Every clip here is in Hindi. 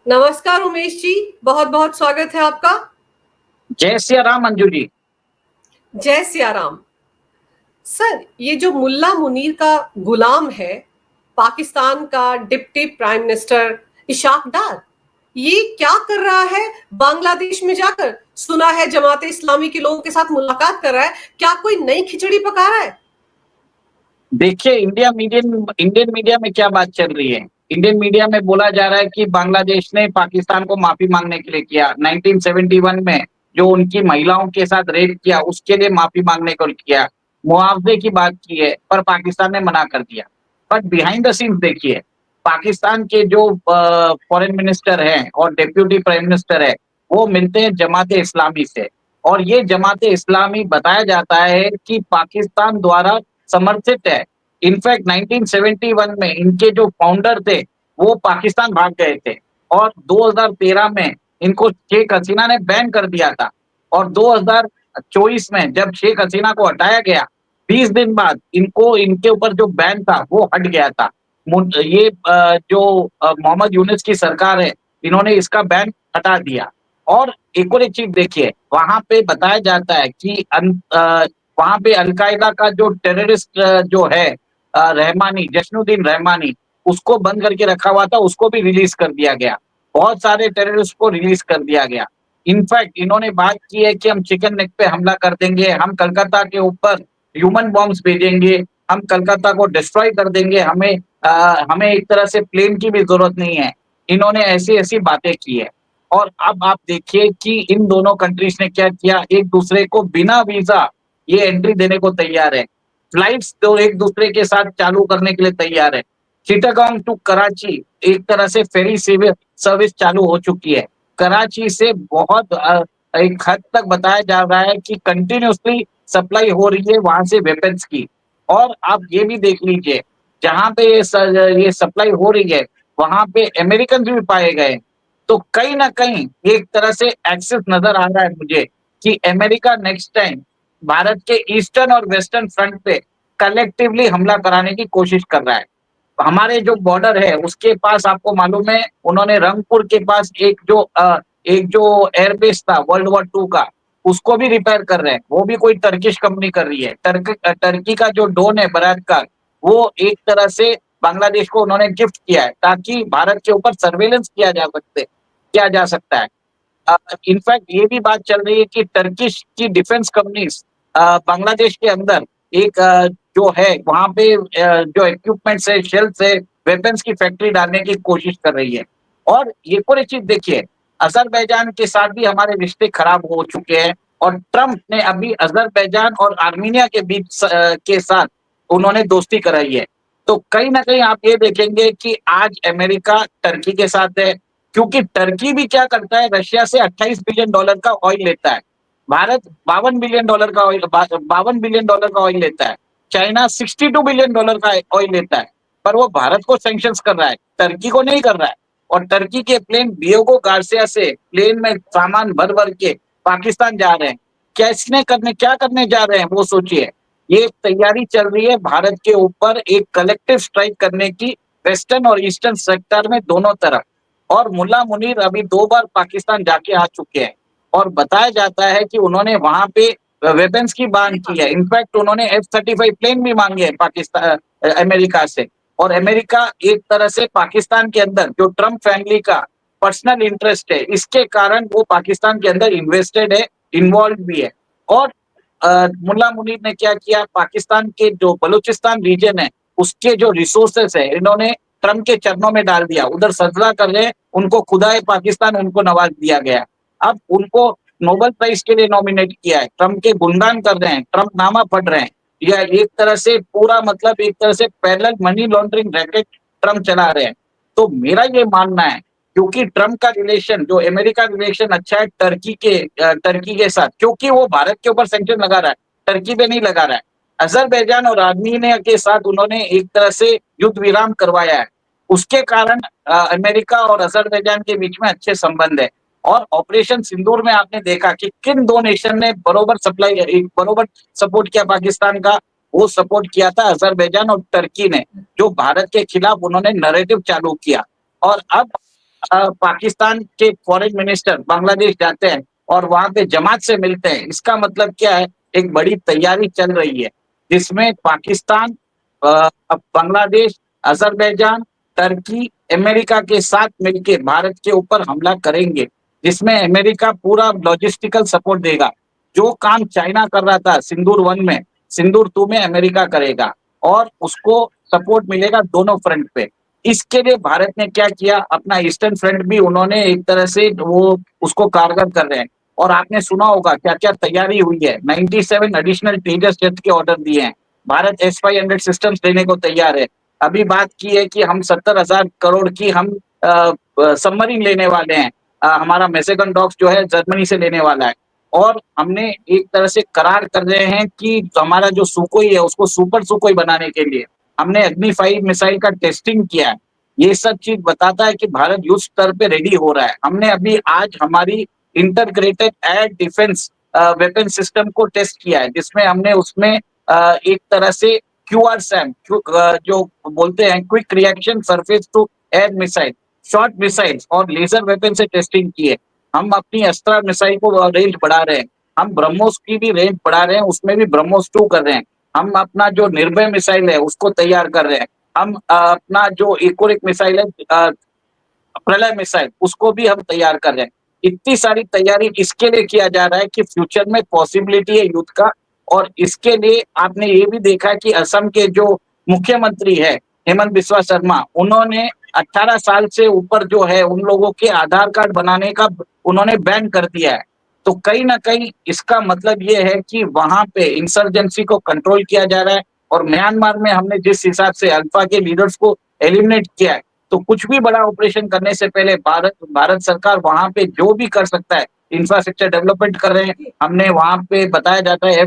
नमस्कार उमेश जी, बहुत बहुत स्वागत है आपका। जय सिया राम मंजू जी। जय सिया राम। सर, ये जो मुल्ला मुनीर का गुलाम है, पाकिस्तान का डिप्टी प्राइम मिनिस्टर इशाक डार, ये क्या कर रहा है बांग्लादेश में जाकर? सुना है जमाते इस्लामी के लोगों के साथ मुलाकात कर रहा है। क्या कोई नई खिचड़ी पका रहा है? देखिए, इंडियन मीडिया में क्या बात चल रही है। इंडियन मीडिया में बोला जा रहा है कि बांग्लादेश ने पाकिस्तान को माफी मांगने के लिए किया। 1971 में जो उनकी महिलाओं के साथ रेप किया उसके लिए माफी मांगने को किया, मुआवजे की बात की है, पर पाकिस्तान ने मना कर दिया। बट बिहाइंड द सीन्स देखिए, पाकिस्तान के जो फॉरेन मिनिस्टर हैं और डेप्यूटी प्राइम मिनिस्टर है, वो मिलते हैं जमाते इस्लामी से। और ये जमाते इस्लामी बताया जाता है कि पाकिस्तान द्वारा समर्थित है। इनफैक्ट 1971 में इनके जो फाउंडर थे वो पाकिस्तान भाग गए थे, और 2013 में इनको शेख हसीना ने बैन कर दिया था। और 2024 में जब शेख हसीना को हटाया गया, 20 दिन बाद इनको इनके ऊपर जो बैन था वो हट गया था। ये जो मोहम्मद यूनुस की सरकार है, इन्होंने इसका बैन हटा दिया। और एक चीज देखिए, वहां पे बताया जाता है कि वहां पे अलकायदा का जो टेररिस्ट जो है, रहमानी, जश्नुद्दीन रहमानी, उसको बंद करके रखा हुआ था, उसको भी रिलीज कर दिया गया। बहुत सारे टेररिस्ट को रिलीज कर दिया गया। इनफैक्ट इन्होंने बात की है कि हम चिकन नेक पे हमला कर देंगे, हम कलकत्ता के ऊपर ह्यूमन बॉम्ब्स भेजेंगे, हम कलकत्ता को डिस्ट्रॉय कर देंगे, हमें एक तरह से प्लेन की भी जरूरत नहीं है। इन्होंने ऐसी ऐसी बातें की है। और अब आप देखिए कि इन दोनों कंट्रीज ने क्या किया, एक दूसरे को बिना वीजा ये एंट्री देने को तैयार है। फ्लाइट्स तो एक दूसरे के साथ चालू करने के लिए तैयार है। चिटागोंग टू कराची एक तरह से फेरी सर्विस चालू हो चुकी है। कराची से बहुत एक हद तक बताया जा रहा है कि कंटिन्यूसली सप्लाई हो रही है वहां से वेपन्स की। और आप ये भी देख लीजिए, जहां पे ये सप्लाई हो रही है वहां पे अमेरिकन भी पाए गए। तो कहीं ना कहीं एक तरह से एक्सेस नजर आ रहा है मुझे कि अमेरिका नेक्स्ट टाइम भारत के ईस्टर्न और वेस्टर्न फ्रंट पे कलेक्टिवली हमला कराने की कोशिश कर रहा है। हमारे जो बॉर्डर है उसके पास आपको मालूम है, उन्होंने रंगपुर के पास एक जो एयरबेस था वर्ल्ड वॉर 2 का, उसको भी रिपेयर कर रहे हैं। वो भी कोई टर्किश कंपनी कर रही है। टर्की का जो डोन है बरादकार, वो एक तरह से बांग्लादेश को उन्होंने गिफ्ट किया है ताकि भारत के ऊपर सर्वेलेंस किया जा सकता है। इनफैक्ट ये भी बात चल रही है कि टर्किश की डिफेंस कंपनीज बांग्लादेश के अंदर एक जो है वहां पे जो इक्विपमेंट्स है, शेल्स है, वेपन्स की फैक्ट्री डालने की कोशिश कर रही है। और ये पूरी चीज देखिए, अजरबैजान के साथ भी हमारे रिश्ते खराब हो चुके हैं। और ट्रंप ने अभी अजरबैजान और आर्मीनिया के बीच के साथ उन्होंने दोस्ती कराई है। तो कहीं ना कहीं आप ये देखेंगे कि आज अमेरिका टर्की के साथ है, क्योंकि टर्की भी क्या करता है, रशिया से $28 बिलियन का ऑयल लेता है। भारत $52 बिलियन का ऑयल लेता है। चाइना $62 बिलियन का ऑयल लेता है। पर वो भारत को सैंक्शंस कर रहा है, टर्की को नहीं कर रहा है। और टर्की के प्लेन डियोगो गार्सिया से प्लेन में सामान भर भर के पाकिस्तान जा रहे हैं। क्या करने जा रहे हैं वो सोचिए। ये एक तैयारी चल रही है भारत के ऊपर एक कलेक्टिव स्ट्राइक करने की, वेस्टर्न और ईस्टर्न सेक्टर में दोनों तरफ। और मुल्ला मुनीर अभी 2 बार पाकिस्तान जाके आ चुके हैं। और बताया जाता है कि उन्होंने वहां पे वेपन्स की मांग की है। इनफैक्ट उन्होंने F-35 प्लेन भी मांगे हैं अमेरिका से। और अमेरिका एक तरह से पाकिस्तान के अंदर जो ट्रंप फैमिली का पर्सनल इंटरेस्ट है, इसके कारण वो पाकिस्तान के अंदर इन्वेस्टेड है, इन्वॉल्व भी है। और मुल्ला मुनीर ने क्या किया, पाकिस्तान के जो बलूचिस्तान रीजन है उसके जो रिसोर्सेस है, इन्होंने ट्रंप के चरणों में डाल दिया। उधर सजदा कर रहे हैं, उनको खुदाए पाकिस्तान उनको नवाज दिया गया। अब उनको नोबेल प्राइज के लिए नॉमिनेट किया है, ट्रंप के गुणगान कर रहे हैं, ट्रंप नामा पढ़ रहे हैं। या एक तरह से पूरा मतलब एक तरह से parallel money laundering racket Trump चला रहे हैं। तो मेरा ये मानना है, क्योंकि ट्रंप का रिलेशन जो अमेरिका रिलेशन अच्छा है टर्की के साथ, क्योंकि वो भारत के ऊपर सैंक्शन लगा रहा है, टर्की पे नहीं लगा रहा है। अजरबैजान और आर्मीनिया के साथ उन्होंने एक तरह से युद्ध विराम करवाया है। उसके कारण अमेरिका और अजरबैजान के बीच में अच्छे संबंध है। और ऑपरेशन सिंदूर में आपने देखा कि किन दो नेशन ने बरोबर सपोर्ट किया पाकिस्तान का। वो सपोर्ट किया था अजरबैजान और टर्की ने, जो भारत के खिलाफ उन्होंने नैरेटिव चालू किया। और अब पाकिस्तान के फॉरेन मिनिस्टर बांग्लादेश जाते हैं और वहां पे जमात से मिलते हैं, इसका मतलब क्या है? एक बड़ी तैयारी चल रही है जिसमें Pakistan, Bangladesh, Azerbaijan, Turkey, America के साथ मिलके भारत के ऊपर हमला करेंगे, जिसमें अमेरिका पूरा लॉजिस्टिकल सपोर्ट देगा। जो काम चाइना कर रहा था सिंदूर 1 में, सिंदूर 2 में अमेरिका करेगा और उसको सपोर्ट मिलेगा दोनों फ्रंट पे। इसके लिए भारत ने क्या किया, अपना ईस्टर्न फ्रंट भी उन्होंने एक तरह से वो उसको कारगर कर रहे हैं। और आपने सुना होगा क्या क्या तैयारी हुई है, 97 एडिशनल तेजस जेट के ऑर्डर दिए हैं। भारत S-500 सिस्टम्स देने को तैयार है। अभी बात की है कि हम 70,000 करोड़ की हम सबमरीन लेने वाले हैं। हमारा मैसेगन डॉग्स जो है जर्मनी से लेने वाला है। और हमने एक तरह से करार कर रहे हैं कि हमारा जो सुकोई है उसको सुपर सुकोई बनाने के लिए हमने अग्नि 5 मिसाइल का टेस्टिंग किया है। ये सब चीज बताता है कि भारत युद्ध स्तर पे रेडी हो रहा है। हमने अभी आज हमारी integrated air defence weapon system को टेस्ट किया है, जिसमें हमने उसमें एक तरह से QRSAM जो बोलते हैं quick reaction surface to air missile, short missile और लेजर वेपन से टेस्टिंग की है। हम अपनी अस्त्रा मिसाइल को रेंज बढ़ा रहे हैं। हम ब्रह्मोस की भी रेंज बढ़ा रहे हैं, उसमें भी ब्रह्मोस 2 कर रहे हैं। हम अपना जो निर्भय मिसाइल है उसको तैयार कर रहे हैं। हम अपना जो एक मिसाइल है, प्रलय मिसाइल, उसको भी हम तैयार कर रहे हैं। इतनी सारी तैयारी इसके लिए किया जा रहा है कि फ्यूचर में पॉसिबिलिटी है युद्ध का। और इसके लिए आपने ये भी देखा कि असम के जो मुख्यमंत्री है हेमंत बिस्वा शर्मा, उन्होंने 18 साल से ऊपर जो है उन लोगों के आधार कार्ड बनाने का उन्होंने बैन कर दिया है। तो कहीं ना कहीं इसका मतलब ये है कि वहां पे इंसर्जेंसी को कंट्रोल किया जा रहा है। और म्यांमार में हमने जिस हिसाब से अल्फा के लीडर्स को एलिमिनेट किया है, तो कुछ भी बड़ा ऑपरेशन करने से पहले भारत सरकार वहां पे जो भी कर सकता है इंफ्रास्ट्रक्चर डेवलपमेंट कर रहे हैं। हमने वहां पे बताया जाता है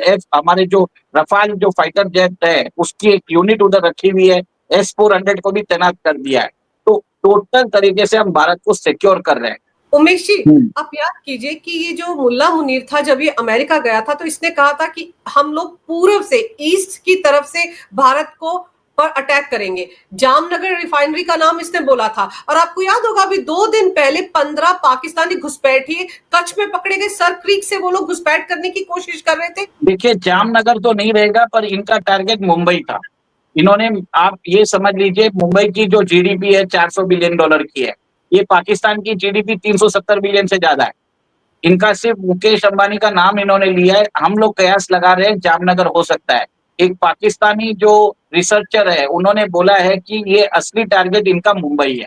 F हमारे जो रफाल जो फाइटर जेट है उसकी एक यूनिट उधर रखी हुई है, S-400 को भी तैनात कर दिया है। तो टोटल तरीके से हम भारत को सिक्योर कर रहे हैं। उमेश जी, आप याद कीजिए कि ये जो मुल्ला मुनीर था जब ये अमेरिका गया था तो इसने कहा था कि हम लोग पूर्व से ईस्ट की तरफ से भारत को पर अटैक करेंगे। जामनगर रिफाइनरी का नाम इसने बोला था। और आपको याद होगा अभी 2 दिन पहले 15 पाकिस्तानी घुसपैठिए कच्छ में पकड़े गए। सर क्रीक से वो लोग घुसपैठ करने की कोशिश कर रहे थे। देखिए, जामनगर तो नहीं रहेगा, पर इनका टारगेट मुंबई था। इन्होंने, आप ये समझ लीजिए, मुंबई की जो GDP है $400 बिलियन की है। ये पाकिस्तान की GDP 370 बिलियन से ज्यादा है। इनका सिर्फ मुकेश अंबानी का नाम इन्होंने लिया है। हम लोग कयास लगा रहे हैं जामनगर हो सकता है। एक पाकिस्तानी जो रिसर्चर है उन्होंने बोला है कि ये असली टारगेट इनका मुंबई है।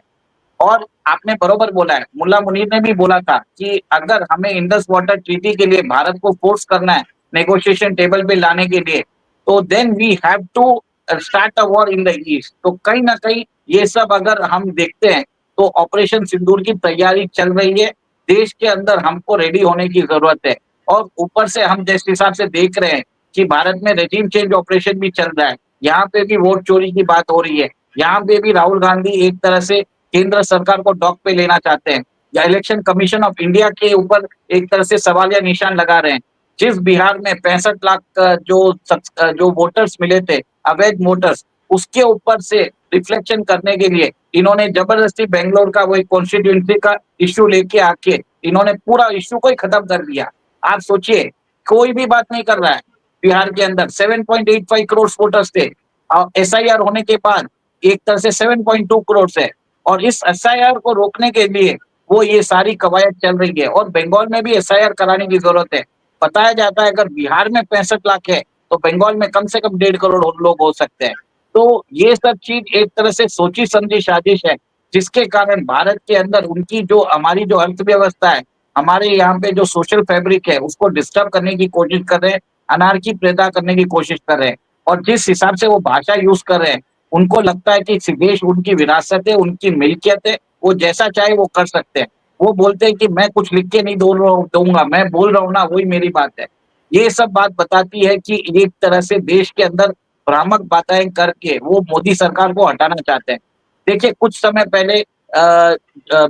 और आपने बरोबर बोला है, मुल्ला मुनीर ने भी बोला था कि अगर हमें इंडस वाटर ट्रीटी के लिए भारत को फोर्स करना है नेगोशिएशन टेबल पे लाने के लिए, तो then we have to start a war in the east. तो कहीं ना कहीं ये सब अगर हम देखते हैं तो ऑपरेशन सिंदूर की तैयारी चल रही है। देश के अंदर हमको रेडी होने की जरूरत है। और ऊपर से हम जिस हिसाब से देख रहे हैं कि भारत में रेजिम चेंज ऑपरेशन भी चल रहा है, यहाँ पे भी वोट चोरी की बात हो रही है। यहाँ पे भी राहुल गांधी एक तरह से केंद्र सरकार को डॉक पे लेना चाहते हैं, या इलेक्शन कमीशन ऑफ इंडिया के ऊपर एक तरह से सवालिया निशान लगा रहे हैं। जिस बिहार में 65 लाख जो वोटर्स मिले थे, अवैध वोटर्स, उसके ऊपर से रिफ्लेक्शन करने के लिए इन्होंने जबरदस्ती बेंगलोर का वो एक कॉन्स्टिट्यूंसी का इश्यू लेके आके इन्होंने पूरा इश्यू को ही खत्म कर दिया। आप सोचिए, कोई भी बात नहीं कर रहा है। बिहार के अंदर 7.85 करोड़ वोटर्स थे, और SIR होने के बाद एक तरह से 7.2 करोड़ है। और इस SIR को रोकने के लिए वो ये सारी कवायद चल रही है। और बंगाल में भी SIR कराने की जरूरत है। बताया जाता है अगर बिहार में 65 लाख है तो बंगाल में कम से कम 1.5 करोड़ लोग हो सकते हैं। तो ये सब चीज एक तरह से सोची समझी साजिश है, जिसके कारण भारत के अंदर उनकी जो हमारी जो अर्थव्यवस्था है, हमारे यहाँ पे जो सोशल फैब्रिक है, उसको डिस्टर्ब करने की कोशिश कर रहे हैं, अनार्की पैदा करने की कोशिश कर रहे हैं। और जिस हिसाब से वो भाषा यूज कर रहे हैं, उनको लगता है कि देश उनकी विरासत है, उनकी मिल्कियत है, वो जैसा चाहे वो कर सकते हैं। वो बोलते हैं कि मैं कुछ लिख के नहीं दूंगा, मैं बोल रहा हूँ ना, वही मेरी बात है। ये सब बात बताती है कि एक तरह से देश के अंदर भ्रामक बातें करके वो मोदी सरकार को हटाना चाहते हैं। देखिए, कुछ समय पहले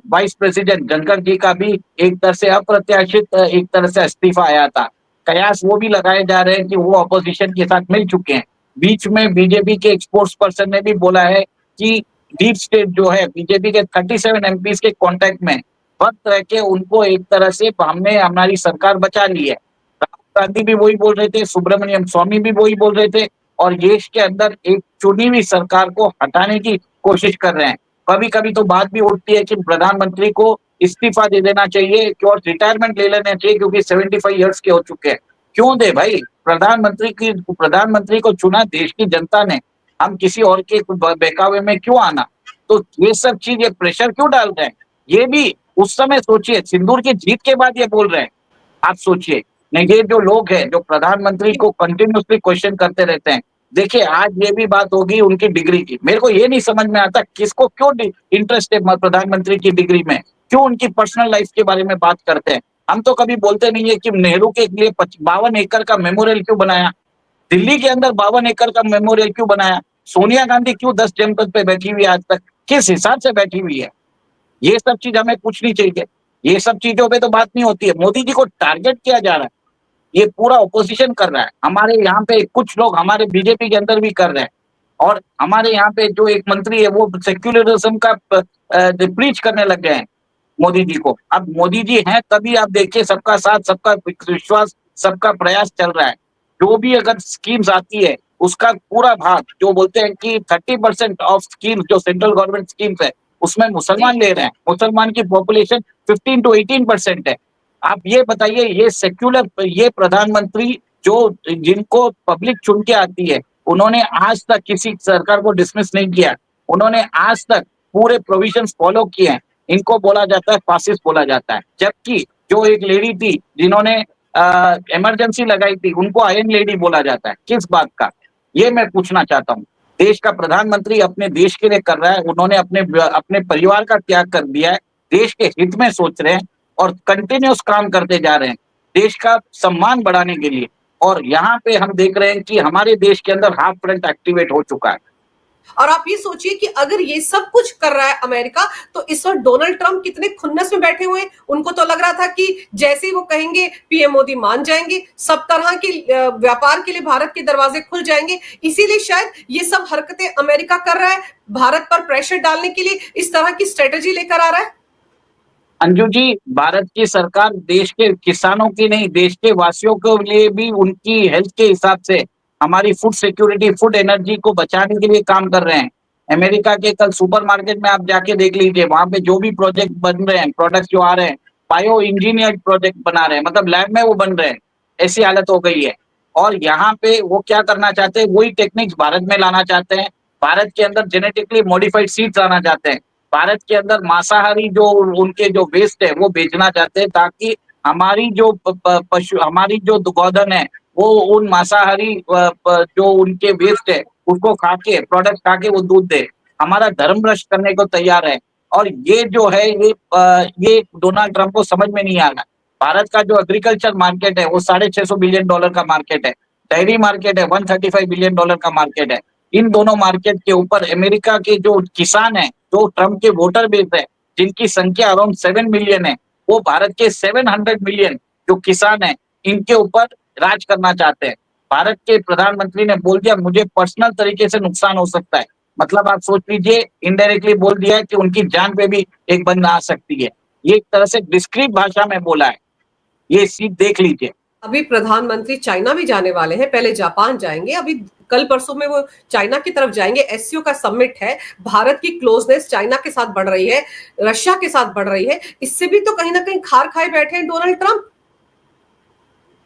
वाइस प्रेसिडेंट धनखड़ जी का भी एक तरह से अप्रत्याशित एक तरह से इस्तीफा आया था। कयास वो भी लगाए जा रहे हैं कि वो अपोजिशन के साथ मिल चुके हैं। बीच में बीजेपी के एक स्पोर्ट्स पर्सन ने भी बोला है कि डीप स्टेट जो है बीजेपी के 37 एमपीज के कांटेक्ट में वक्त रह के उनको एक तरह से हमने हमारी सरकार बचा ली है। राहुल गांधी भी वही बोल रहे थे, सुब्रमण्यम स्वामी भी वही बोल रहे थे और देश के अंदर एक चुनी हुई सरकार को हटाने की कोशिश कर रहे हैं। कभी कभी तो बात भी उठती है कि प्रधानमंत्री को इस्तीफा दे देना चाहिए और रिटायरमेंट ले लेना चाहिए क्योंकि 75 ईयर्स के हो चुके हैं। क्यों दे भाई, प्रधानमंत्री को चुना देश की जनता ने, हम किसी और के बहकावे में क्यों आना। तो ये सब चीज, ये प्रेशर क्यों डाल रहे हैं, ये भी उस समय सोचिए, सिंदूर की जीत के बाद ये बोल रहे हैं। आप सोचिए, नहीं ये जो लोग हैं जो प्रधानमंत्री को कंटिन्यूसली क्वेश्चन करते रहते हैं। देखिए आज ये भी बात होगी उनकी डिग्री की, मेरे को ये नहीं समझ में आता किसको क्यों इंटरेस्ट है प्रधानमंत्री की डिग्री में, क्यों उनकी पर्सनल लाइफ के बारे में बात करते हैं। हम तो कभी बोलते नहीं है कि नेहरू के लिए 52 एकड़ का मेमोरियल क्यों बनाया, दिल्ली के अंदर 52 एकड़ का मेमोरियल क्यों बनाया, सोनिया गांधी क्यों 10 जनपद पे बैठी हुई है, आज तक किस हिसाब से बैठी हुई है। ये सब चीज हमें पूछनी चाहिए, ये सब चीजों पे तो बात नहीं होती है। मोदी जी को टारगेट किया जा रहा है, ये पूरा ऑपोजिशन कर रहा है। हमारे यहाँ पे कुछ लोग हमारे बीजेपी के अंदर भी कर रहे हैं और हमारे यहाँ पे जो एक मंत्री है वो सेक्युलरिज्म का प्रीच करने लग गए हैं मोदी जी को। अब मोदी जी हैं तभी आप देखिए सबका साथ, सबका विश्वास, सबका प्रयास चल रहा है। जो भी अगर स्कीम्स आती है उसका पूरा भाग, जो बोलते हैं कि 30% ऑफ स्कीम्स जो सेंट्रल गवर्नमेंट स्कीम्स है उसमें मुसलमान ले रहे हैं। मुसलमान की पॉपुलेशन 15 to 18% है। आप ये बताइए, ये सेक्युलर, ये प्रधानमंत्री जो जिनको पब्लिक चुन के आती है, उन्होंने आज तक किसी सरकार को डिसमिस नहीं किया, उन्होंने आज तक पूरे प्रोविजंस फॉलो किए हैं। इनको बोला जाता है फासिस्ट बोला जाता है। जबकि जो एक लेडी थी जिन्होंने इमरजेंसी लगाई थी उनको आयरन लेडी बोला जाता है। किस बात का, ये मैं पूछना चाहता हूँ। देश का प्रधानमंत्री अपने देश के लिए कर रहा है, उन्होंने अपने परिवार का त्याग कर दिया है, देश के हित में सोच रहे हैं और कंटिन्यूस काम करते जा रहे हैं देश का सम्मान बढ़ाने के लिए। और यहाँ पे हम देख रहे हैं कि हमारे देश के अंदर हाफ फ्रंट एक्टिवेट हो चुका है। और आप ये सोचिए कि अगर ये सब कुछ कर रहा है अमेरिका, तो इस वक्त डोनाल्ड ट्रंप कितने खुन्नस में बैठे हुए हैं। उनको तो लग रहा था कि जैसे ही वो कहेंगे पीएम मोदी मान जाएंगे, सब तरह के व्यापार के लिए भारत के दरवाजे खुल जाएंगे। इसीलिए शायद ये सब हरकतें अमेरिका कर रहा है, भारत पर प्रेशर डालने के लिए इस तरह की स्ट्रेटेजी लेकर आ रहा है। अंजू जी, भारत की सरकार देश के किसानों की नहीं, देश के वासियों के लिए भी उनकी हेल्थ के हिसाब से हमारी फूड सिक्योरिटी, फूड एनर्जी को बचाने के लिए काम कर रहे हैं। अमेरिका के कल सुपरमार्केट में आप जाके देख लीजिए, वहां पे जो भी प्रोजेक्ट बन रहे हैं, प्रोडक्ट्स जो आ रहे हैं, बायो इंजीनियर्ड प्रोजेक्ट बना रहे हैं, मतलब लैब में वो बन रहे हैं। ऐसी हालत हो गई है। और यहाँ पे वो क्या करना चाहते हैं, वही टेक्निक्स भारत में लाना चाहते हैं। भारत के अंदर जेनेटिकली मॉडिफाइड सीड्स लाना चाहते हैं। भारत के अंदर मांसाहारी जो उनके जो वेस्ट है वो बेचना चाहते हैं, ताकि हमारी जो पशु, हमारी जो गोधन है वो उन मांसाहारी जो उनके वेस्ट है उसको खा के, प्रोडक्ट खा के वो दूध दे। हमारा धर्म भ्रष्ट करने को तैयार है। और ये जो है ये डोनाल्ड ट्रंप को समझ में नहीं आ रहा। भारत का जो एग्रीकल्चर मार्केट है वो $650 बिलियन का मार्केट है। डेयरी मार्केट है $135 बिलियन का मार्केट है। इन दोनों मार्केट के ऊपर अमेरिका के जो किसान है, जो ट्रंप के वोटर बेस है, जिनकी संख्या अराउंड 7 मिलियन है, वो भारत के 700 मिलियन जो किसान है इनके ऊपर राज करना चाहते हैं। भारत के प्रधानमंत्री ने बोल दिया मुझे पर्सनल तरीके से नुकसान हो सकता है, मतलब आप सोच लीजिए, इनडायरेक्टली बोल दिया है कि उनकी जान पे भी एक बंद आ सकती है। ये एक तरह से डिस्क्रीट भाषा में बोला है, ये सीट देख लीजिए। अभी प्रधानमंत्री चाइना भी जाने वाले हैं, पहले जापान जाएंगे, अभी कल परसों में वो चाइना की तरफ जाएंगे। एससीओ का समिट है, भारत की क्लोजनेस चाइना के साथ बढ़ रही है, रशिया के साथ बढ़ रही है। इससे भी तो कहीं ना कहीं खार खाए बैठे हैं डोनाल्ड ट्रंप।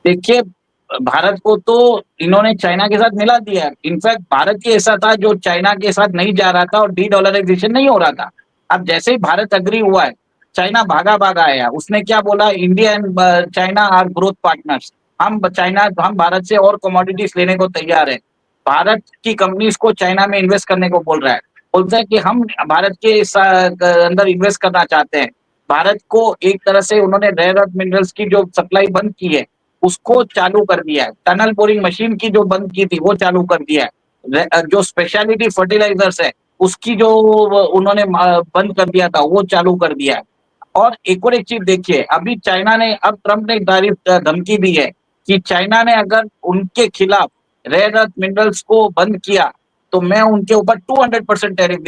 देखिए, भारत को तो इन्होंने चाइना के साथ मिला दिया है। इनफैक्ट भारत के ऐसा था जो चाइना के साथ नहीं जा रहा था और डॉलराइजेशन नहीं हो रहा था। अब जैसे ही भारत अग्री हुआ है, चाइना भागा भागा आया। उसने क्या बोला, India and China are growth partners. हम भारत से और कमोडिटीज लेने को तैयार है। भारत की कंपनीज को चाइना में इन्वेस्ट करने को बोल रहा है, बोलता है कि हम भारत के अंदर इन्वेस्ट करना चाहते हैं। भारत को एक तरह से उन्होंने रेयर अर्थ मिनरल्स की जो सप्लाई बंद की है उसको चालू कर दिया है। टनल बोरिंग मशीन की जो बंद की थी वो चालू कर दिया है। जो स्पेशलिटी फर्टिलाइजर्स है उसकी जो उन्होंने बंद कर दिया था वो चालू कर दिया है। और एक और एक चीज देखिए, अभी चाइना ने, अब ट्रंप ने धमकी दी है कि चाइना ने अगर उनके खिलाफ रेयर अर्थ मिनरल्स को बंद किया तो मैं उनके ऊपर 200% टैरिफ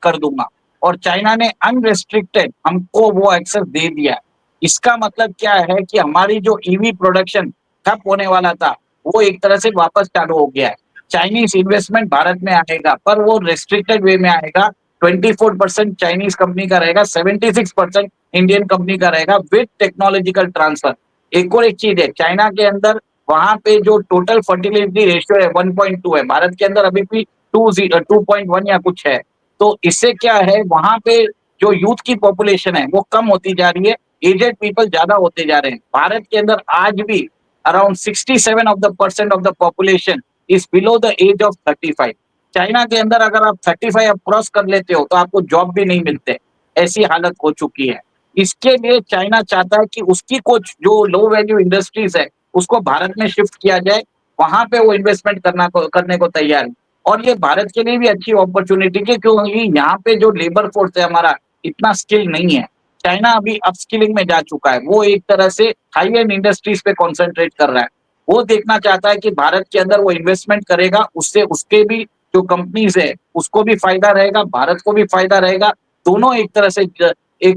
कर दूंगा। और चाइना ने अनरेस्ट्रिक्टेड हमको वो एक्सेस दे दिया। इसका मतलब क्या है कि हमारी जो ईवी प्रोडक्शन ठप होने वाला था वो एक तरह से वापस चालू हो गया है। चाइनीज इन्वेस्टमेंट भारत में आएगा, पर वो रेस्ट्रिक्टेड वे में आएगा। 24% चाइनीज कंपनी का रहेगा, 76% इंडियन कंपनी का रहेगा विद टेक्नोलॉजिकल ट्रांसफर। एक और एक चीज है, चाइना के अंदर वहां पे जो टोटल फर्टिलिटी रेशियो है 1.2 है, भारत के अंदर अभी भी 2.1 या कुछ है। तो इससे क्या है, वहां पे जो यूथ की पॉपुलेशन है वो कम होती जा रही है, एजेड पीपल ज्यादा होते जा रहे हैं। भारत के अंदर आज भी around 67% of the population is below the age of 35। China के अंदर अगर आप 35 आप क्रॉस कर लेते हो तो आपको जॉब भी नहीं मिलते, ऐसी हालत हो चुकी है। इसके लिए चाइना चाहता है कि उसकी कुछ जो लो वैल्यू इंडस्ट्रीज है उसको भारत में शिफ्ट किया जाए, वहां पे वो इन्वेस्टमेंट करने को तैयार है। और ये भारत के लिए भी अच्छी अपॉर्चुनिटी है, क्योंकि यहाँ पे जो लेबर फोर्स है हमारा इतना स्किल नहीं है। चाइना अभी अपस्किलिंग में जा चुका है, वो एक तरह से हाई एंड इंडस्ट्रीज पे कॉन्सेंट्रेट कर रहा है। वो देखना चाहता है कि भारत के अंदर वो इन्वेस्टमेंट करेगा, उससे उसके भी जो कंपनीज है उसको भी फायदा रहेगा, भारत को भी फायदा रहेगा। दोनों एक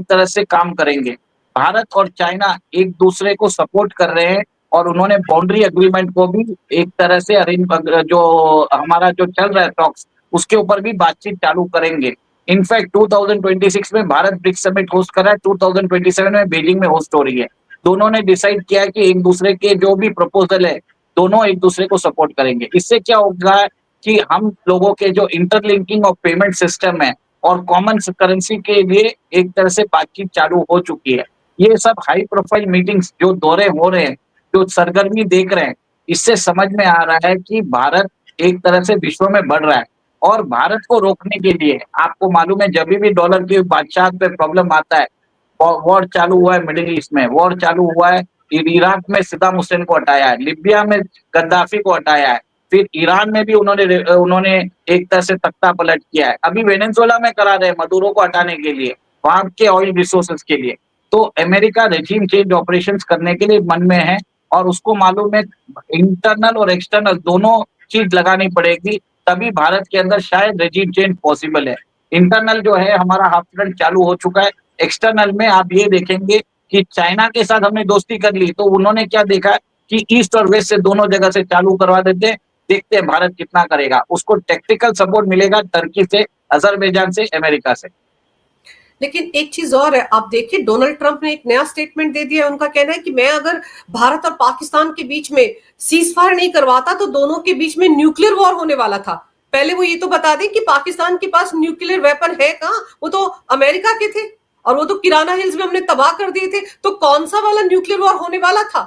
तरह से काम करेंगे। भारत और चाइना एक दूसरे को सपोर्ट कर रहे हैं और उन्होंने बाउंड्री एग्रीमेंट को भी एक तरह से जो हमारा जो चल रहा है टॉक्स, उसके ऊपर भी बातचीत चालू करेंगे। इनफैक्ट 2026 में भारत ब्रिक्स समिट होस्ट कर रहा है, 2027 में बीजिंग में होस्ट हो रही है। दोनों ने डिसाइड किया है कि एक दूसरे के जो भी प्रपोजल है दोनों एक दूसरे को सपोर्ट करेंगे। इससे क्या होगा कि हम लोगों के जो इंटरलिंकिंग ऑफ पेमेंट सिस्टम है और कॉमन करेंसी के लिए एक तरह से बातचीत चालू हो चुकी है। ये सब हाई प्रोफाइल मीटिंग्स जो दौरे हो रहे हैं, जो सरगर्मी देख रहे हैं, इससे समझ में आ रहा है कि भारत एक तरह से विश्व में बढ़ रहा है। और भारत को रोकने के लिए आपको मालूम है, जब भी डॉलर की बादशाह पे प्रॉब्लम आता है, वॉर चालू हुआ है मिडिल ईस्ट में, वॉर चालू हुआ है, इराक में सद्दाम हुसैन को हटाया है, लिबिया में गद्दाफी को हटाया है, फिर ईरान में भी उन्होंने एक तरह से तख्ता पलट किया है। अभी वेनेजुएला में करा रहे हैं मदुरो को हटाने के लिए, वहां के ऑयल रिसोर्सेज के लिए। तो अमेरिका रेजिम चेंज ऑपरेशंस करने के लिए मन में है और उसको मालूम है इंटरनल और एक्सटर्नल दोनों चीज लगानी पड़ेगी, तभी भारत के अंदर शायद रेजिम चेंज पॉसिबल है। इंटरनल जो है हमारा हाफ फ्रंट चालू हो चुका है, एक्सटर्नल में आप ये देखेंगे कि चाइना के साथ हमने दोस्ती कर ली तो उन्होंने क्या देखा कि ईस्ट और वेस्ट से दोनों जगह से चालू करवा देते हैं, देखते हैं भारत कितना करेगा। उसको टेक्टिकल सपोर्ट मिलेगा टर्की से, अजरबैजान से, अमेरिका से। लेकिन एक चीज और है, आप देखिए डोनाल्ड ट्रंप ने एक नया स्टेटमेंट दे दिया है। उनका कहना है कि मैं अगर भारत और पाकिस्तान के बीच में सीज फायर नहीं करवाता तो दोनों के बीच में न्यूक्लियर वॉर होने वाला था। पहले वो ये तो बता दें कि पाकिस्तान के पास न्यूक्लियर वेपन है कहां, वो तो अमेरिका के थे और वो तो किराना हिल्स में हमने तबाह कर दिए थे। तो कौन सा वाला न्यूक्लियर वॉर होने वाला था?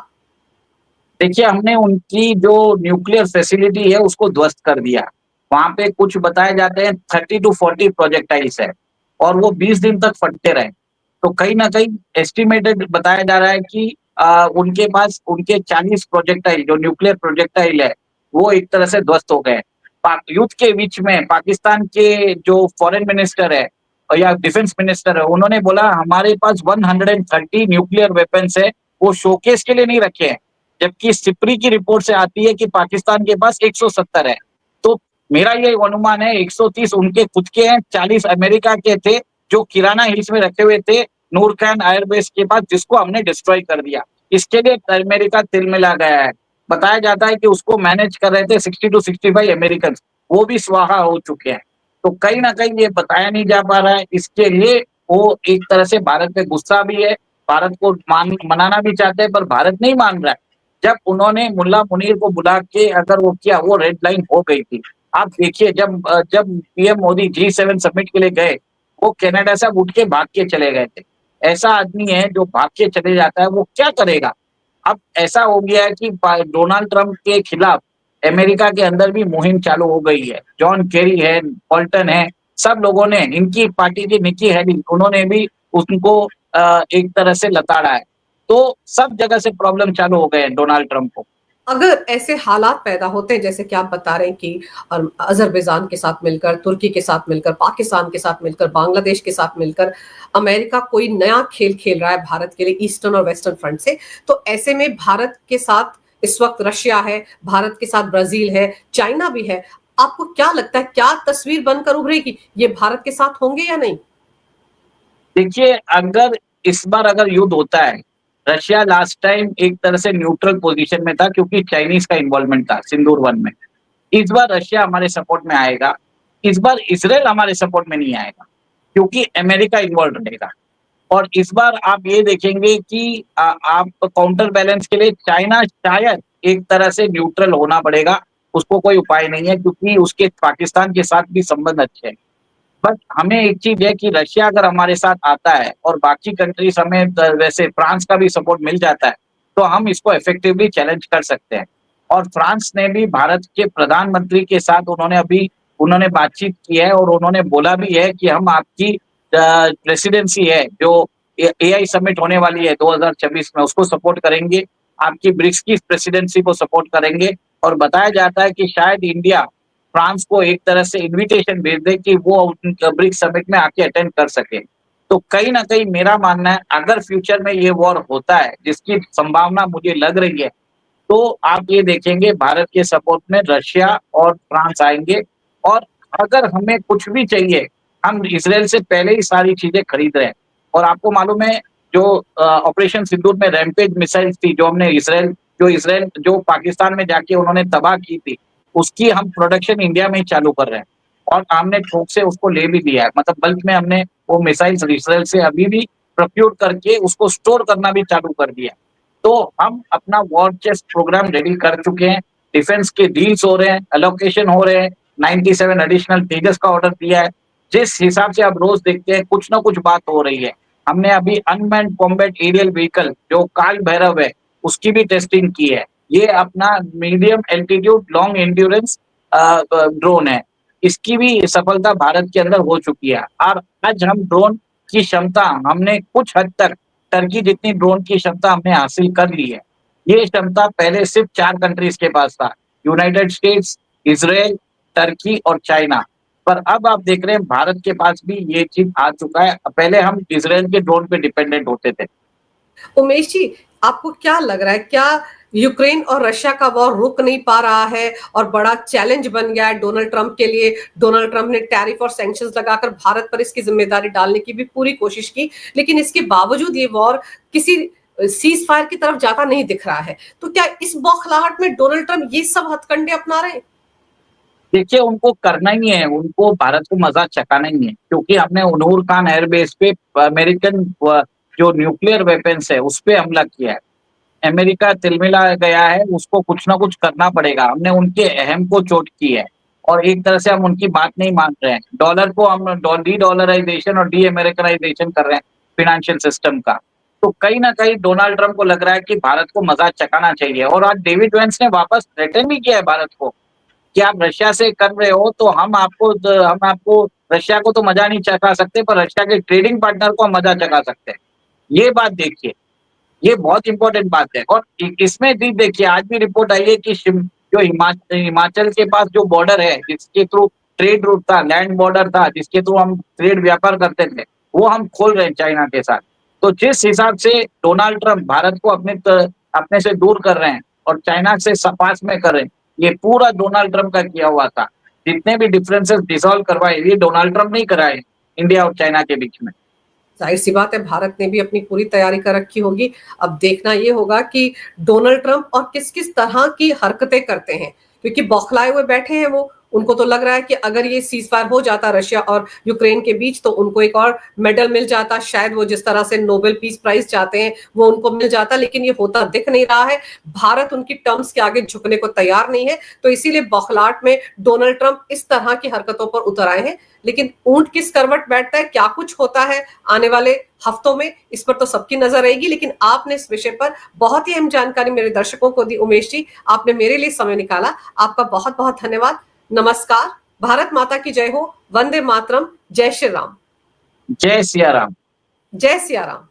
देखिए, हमने उनकी जो न्यूक्लियर फैसिलिटी है उसको ध्वस्त कर दिया। वहां पे कुछ बताए जाते हैं 30 to 40 प्रोजेक्टाइल्स है और वो 20 दिन तक फटते रहे। तो कहीं ना कहीं एस्टिमेटेड बताया जा रहा है कि उनके पास उनके 40 प्रोजेक्टाइल जो न्यूक्लियर प्रोजेक्टाइल है वो एक तरह से ध्वस्त हो गए। युद्ध के बीच में पाकिस्तान के जो फॉरेन मिनिस्टर है या डिफेंस मिनिस्टर है, उन्होंने बोला हमारे पास 130 न्यूक्लियर वेपन्स है, वो शोकेस के लिए नहीं रखे हैं। जबकि सिप्री की रिपोर्ट से आती है कि पाकिस्तान के पास 170 है। तो मेरा ये अनुमान है 130 उनके खुद के हैं, 40 अमेरिका के थे जो किराना हिल्स में रखे हुए थे नूर खान एयरबेस के पास, जिसको हमने डिस्ट्रॉय कर दिया। इसके लिए अमेरिका तिल मिला गया है। बताया जाता है कि उसको मैनेज कर रहे थे 60 to 65 अमेरिकन, वो भी स्वाहा हो चुके हैं। तो कहीं ना कहीं ये बताया नहीं जा पा रहा है। इसके लिए वो एक तरह से भारत पे गुस्सा भी है, भारत को मनाना भी चाहते हैं, पर भारत नहीं मान रहा है। जब उन्होंने मुल्ला मुनीर को बुला के अगर वो किया, वो रेड लाइन हो गई थी। आप देखिए जब पीएम मोदी G7 समिट के लिए गए, वो कनाडा से उठ के भाग के चले गए थे। ऐसा आदमी है जो भाग के चले जाता है, वो क्या करेगा? अब ऐसा हो गया है कि डोनाल्ड ट्रंप के खिलाफ अमेरिका के अंदर भी मुहिम चालू हो गई है। जॉन केरी है, बोल्टन है, सब लोगों ने, इनकी पार्टी की निकी हेली, उन्होंने भी उनको एक तरह से लताड़ा है। तो सब जगह से प्रॉब्लम चालू हो गए हैं डोनाल्ड ट्रंप को। अगर ऐसे हालात पैदा होते हैं जैसे कि आप बता रहे हैं कि अजरबैजान के साथ मिलकर, तुर्की के साथ मिलकर, पाकिस्तान के साथ मिलकर, बांग्लादेश के साथ मिलकर अमेरिका कोई नया खेल खेल रहा है भारत के लिए ईस्टर्न और वेस्टर्न फ्रंट से, तो ऐसे में भारत के साथ इस वक्त रशिया है, भारत के साथ ब्राजील है, चाइना भी है। आपको क्या लगता है, क्या तस्वीर बनकर उभरेगी? ये भारत के साथ होंगे या नहीं? देखिए, अगर इस बार अगर युद्ध होता है, रशिया लास्ट टाइम एक तरह से न्यूट्रल पोजीशन में था क्योंकि चाइनीज का इन्वॉल्वमेंट था सिंदूर वन में। इस बार रशिया हमारे सपोर्ट में आएगा। इस बार इज़राइल हमारे सपोर्ट में नहीं आएगा क्योंकि अमेरिका इन्वॉल्व रहेगा। और इस बार आप ये देखेंगे कि आप काउंटर बैलेंस के लिए चाइना शायद एक तरह से न्यूट्रल होना पड़ेगा। उसको कोई उपाय नहीं है क्योंकि उसके पाकिस्तान के साथ भी संबंध अच्छे हैं। बट हमें एक चीज़ है कि रशिया अगर हमारे साथ आता है और बाकी कंट्रीज़ हमें वैसे फ्रांस का भी सपोर्ट मिल जाता है, तो हम इसको इफेक्टिवली चैलेंज कर सकते हैं। और फ्रांस ने भी भारत के प्रधानमंत्री के साथ उन्होंने बातचीत की है और उन्होंने बोला भी है कि हम आपकी प्रेसिडेंसी है जो एआई समिट होने वाली है 2026 में, उसको सपोर्ट करेंगे। आपकी ब्रिक्स की प्रेसिडेंसी को सपोर्ट करेंगे और बताया जाता है कि शायद इंडिया फ्रांस को एक तरह से इन्विटेशन भेज दे कि वो ब्रिक्स समिट में आके अटेंड कर सके। तो कहीं न कहीं मेरा मानना है अगर फ्यूचर में ये वॉर होता है, जिसकी संभावना मुझे लग रही है, तो आप ये देखेंगे भारत के सपोर्ट में रशिया और फ्रांस आएँगे। और अगर हमें कुछ भी चाहिए, हम इज़राइल से पहले ही सारी चीज़ें खरीद रहे हैं। और आपको मालूम है जो ऑपरेशन सिंदूर में रैम्पेज मिसाइल्स थी जो इज़राइल जो पाकिस्तान में जाके उन्होंने तबाह की थी, उसकी हम प्रोडक्शन इंडिया में ही चालू कर रहे हैं। और हमने थोक से उसको ले भी लिया है, मतलब बल्क में हमने वो मिसाइल्स इज़राइल से अभी भी प्रोक्योर करके उसको स्टोर करना भी चालू कर दिया है। तो हम अपना वॉर चेस्ट प्रोग्राम रेडी कर चुके हैं, डिफेंस के डील्स हो रहे हैं, एलोकेशन हो रहे हैं, 97 एडिशनल तेजस का ऑर्डर दिया है। जिस हिसाब से आप रोज देखते हैं कुछ ना कुछ बात हो रही है। हमने अभी अनमैन्ड कॉम्बैट एरियल व्हीकल जो काल भैरव है, उसकी भी टेस्टिंग की है। ये अपना medium altitude long endurance drone है। इसकी भी सफलता भारत के अंदर हो चुकी है। और आज हम ड्रोन की क्षमता हमने कुछ हद तक टर्की जितनी ड्रोन की क्षमता हमने हासिल कर ली है। ये क्षमता पहले सिर्फ 4 कंट्रीज के पास था, यूनाइटेड स्टेट्स, इज़राइल, टर्की और चाइना। पर अब आप देख रहे हैं भारत के पास भी ये चीज़ आ चुका है। पहले हम इज़राइल के ड्रोन पे डिपेंडेंट होते थे। उमेश जी, आपको क्या लग रहा है, क्या यूक्रेन और रशिया का वॉर रुक नहीं पा रहा है और बड़ा चैलेंज बन गया है डोनाल्ड ट्रंप के लिए? डोनाल्ड ट्रंप ने टैरिफ और सैंक्शंस लगाकर भारत पर इसकी जिम्मेदारी डालने की भी पूरी कोशिश की, लेकिन इसके बावजूद ये वॉर किसी सीज फायर की तरफ जाता नहीं दिख रहा है। तो क्या इस बौखलाहट में डोनाल्ड ट्रंप ये सब हथकंडे अपना रहे हैं? देखिए, उनको करना ही है, उनको भारत को मज़ा चखाना ही है, क्योंकि हमने उन्नूर खान एयरबेस पे अमेरिकन जो न्यूक्लियर वेपन्स है, उस पे हमला किया है। अमेरिका तिलमिला गया है, उसको कुछ ना कुछ करना पड़ेगा। हमने उनके अहम को चोट की है और एक तरह से हम उनकी बात नहीं मान रहे हैं। डॉलर को हम डी-डॉलराइज़ेशन और डी-अमेरिकनाइज़ेशन कर रहे हैं फ़ाइनेंशियल सिस्टम का। तो कहीं न कहीं डोनाल्ड ट्रंप को लग रहा है कि भारत को मज़ा चखाना चाहिए और आज डेविड वेंस ने वापस थ्रेटन भी किया है भारत को कि आप रशिया से कर रहे हो तो हम आपको रशिया को तो मज़ा नहीं चखा सकते, पर रशिया के ट्रेडिंग पार्टनर को हम मज़ा चखा सकते हैं। ये बात देखिए, ये बहुत इम्पोर्टेंट बात है। और इसमें भी देखिए आज भी रिपोर्ट आई है कि जो हिमाचल के पास जो बॉर्डर है, जिसके थ्रू ट्रेड रूट था, लैंड बॉर्डर था, जिसके थ्रू हम ट्रेड व्यापार करते थे, वो हम खोल रहे हैं चाइना के साथ। तो जिस हिसाब से डोनाल्ड ट्रंप भारत को अपने से दूर कर रहे हैं और चाइना से पास में कर रहे हैं, ये पूरा डोनाल्ड ट्रंप का किया हुआ था। जितने भी डिफरेंसेस डिसॉल्व करवाए, ये डोनाल्ड ट्रंप नहीं कराए इंडिया और चाइना के बीच में। जाहिर सी बात है, भारत ने भी अपनी पूरी तैयारी कर रखी होगी। अब देखना ये होगा कि डोनाल्ड ट्रंप और किस किस तरह की हरकतें करते हैं, क्योंकि बौखलाए हुए बैठे हैं वो। उनको तो लग रहा है कि अगर ये सीज फायर हो जाता रशिया और यूक्रेन के बीच तो उनको एक और मेडल मिल जाता, शायद वो जिस तरह से नोबेल पीस प्राइज चाहते हैं वो उनको मिल जाता, लेकिन ये होता दिख नहीं रहा है। भारत उनकी टर्म्स के आगे झुकने को तैयार नहीं है, तो इसीलिए बौखलाहट में डोनाल्ड ट्रंप इस तरह की हरकतों पर उतर आए हैं। लेकिन ऊंट किस करवट बैठता है, क्या कुछ होता है आने वाले हफ्तों में, इस पर तो सबकी नजर रहेगी। लेकिन आपने इस विषय पर बहुत ही अहम जानकारी मेरे दर्शकों को दी। उमेश जी, आपने मेरे लिए समय निकाला, आपका बहुत बहुत धन्यवाद। नमस्कार, भारत माता की जय हो, वंदे मातरम, जय श्री राम। जय सिया राम। जय सिया राम।